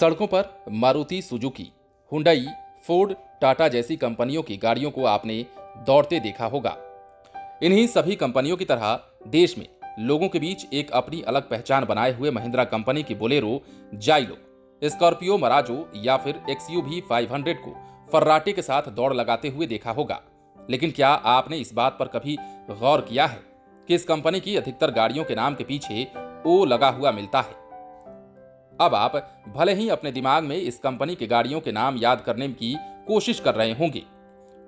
सड़कों पर Maruti Suzuki, Hyundai, Ford, Tata जैसी कंपनियों की गाड़ियों को आपने दौड़ते देखा होगा। इन्हीं सभी कंपनियों की तरह देश में लोगों के बीच एक अपनी अलग पहचान बनाए हुए महिंद्रा कंपनी की बोलेरो, जाइलो, स्कॉर्पियो मराजो या फिर XUV 500 को फर्राटे के साथ दौड़ लगाते हुए देखा होगा। लेकिन क्या आपने इस बात पर कभी गौर किया है कि इस कंपनी की अधिकतर गाड़ियों के नाम के पीछे ओ लगा हुआ मिलता है? अब आप भले ही अपने दिमाग में इस कंपनी की गाड़ियों के नाम याद करने की कोशिश कर रहे होंगे,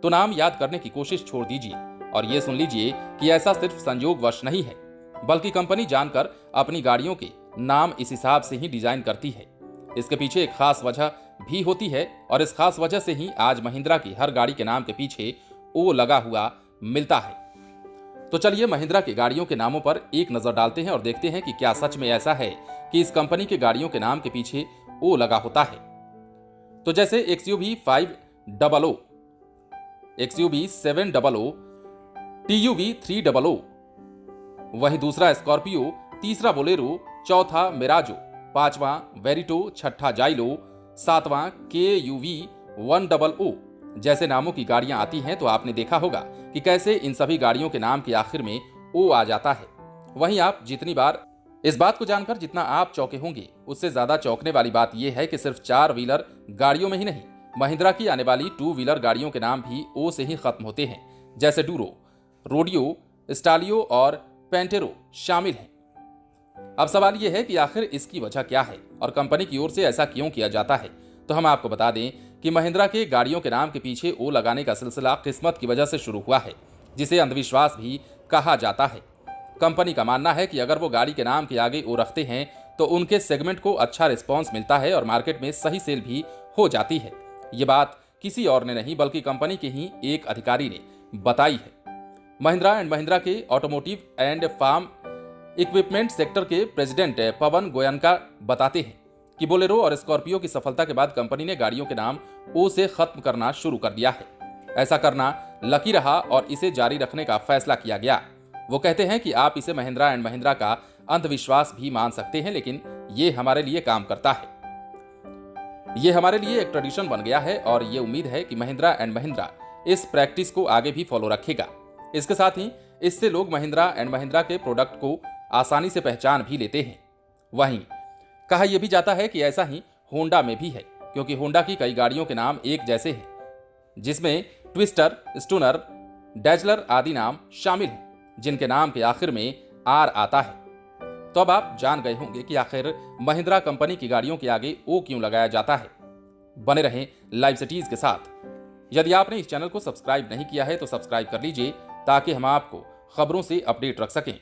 तो नाम याद करने की कोशिश छोड़ दीजिए और ये सुन लीजिए कि ऐसा सिर्फ संयोगवश नहीं है, बल्कि कंपनी जानकर अपनी गाड़ियों के नाम इस हिसाब से ही डिजाइन करती है। इसके पीछे एक खास वजह भी होती है और इस खास वजह से ही आज महिंद्रा की हर गाड़ी के नाम के पीछे ओ लगा हुआ मिलता है। तो चलिए महिंद्रा की गाड़ियों के नामों पर एक नजर डालते हैं और देखते हैं कि क्या सच में ऐसा है कि इस कंपनी के गाड़ियों के नाम के पीछे ओ लगा होता है। तो जैसे XUV 500, XUV 700, TUV 300, वहीं दूसरा स्कॉर्पियो, तीसरा बोलेरो, चौथा मिराजो, पांचवां वेरिटो, छठा जाइलो, सातवां KUV 100 जैसे नामों की गाड़ियां आती हैं, तो आपने देखा होगा कि कैसे इन सभी गाड़ियों के नाम के आखिर में ओ आ जाता है। वहीं आप जितनी बार इस बात को जानकर जितना आप चौंके होंगे, उससे ज्यादा चौंकने वाली बात यह है कि सिर्फ 4 व्हीलर गाड़ियों में ही नहीं, महिंद्रा की आने वाली 2 व्हीलर गाड़ियों के नाम भी ओ से ही खत्म होते हैं, जैसे डूरो, रोडियो, स्टालियो और पेंटेरो शामिल हैं। अब सवाल यह है कि आखिर इसकी वजह क्या है और कंपनी की ओर से ऐसा क्यों किया जाता है। तो हम आपको बता दें कि महिंद्रा के गाड़ियों के नाम के पीछे ओ लगाने का सिलसिला किस्मत की वजह से शुरू हुआ है, जिसे अंधविश्वास भी कहा जाता है। कंपनी का मानना है कि अगर वो गाड़ी के नाम के आगे ओ रखते हैं तो उनके सेगमेंट को अच्छा रिस्पॉन्स मिलता है और मार्केट में सही सेल भी हो जाती है। ये बात किसी और ने नहीं बल्कि कंपनी के ही एक अधिकारी ने बताई है। महिंद्रा एंड महिंद्रा के automotive and farm equipment sector के प्रेसिडेंट पवन गोयनका बताते हैं कि बोलेरो और स्कॉर्पियो की सफलता के बाद कंपनी ने गाड़ियों के नाम ओ से खत्म करना शुरू कर दिया है। ऐसा करना लकी रहा और इसे जारी रखने का फैसला किया गया। वो कहते हैं कि आप इसे महिंद्रा एंड महिंद्रा का अंधविश्वास भी मान सकते हैं, लेकिन ये हमारे लिए काम करता है। ये हमारे लिए एक ट्रेडिशन बन गया है और ये उम्मीद है कि महिंद्रा एंड महिंद्रा इस प्रैक्टिस को आगे भी फॉलो रखेगा। इसके साथ ही इससे लोग महिंद्रा एंड महिंद्रा के प्रोडक्ट को आसानी से पहचान भी लेते हैं। वहीं कहा यह भी जाता है कि ऐसा ही होंडा में भी है, क्योंकि होंडा की कई गाड़ियों के नाम एक जैसे हैं, जिसमें ट्विस्टर, स्टूनर, डैजलर आदि नाम शामिल हैं, जिनके नाम के आखिर में आर आता है। तो अब आप जान गए होंगे कि आखिर महिंद्रा कंपनी की गाड़ियों के आगे ओ क्यों लगाया जाता है। बने रहें लाइव सिटीज के साथ। यदि आपने इस चैनल को सब्सक्राइब नहीं किया है तो सब्सक्राइब कर लीजिए, ताकि हम आपको खबरों से अपडेट रख सकें।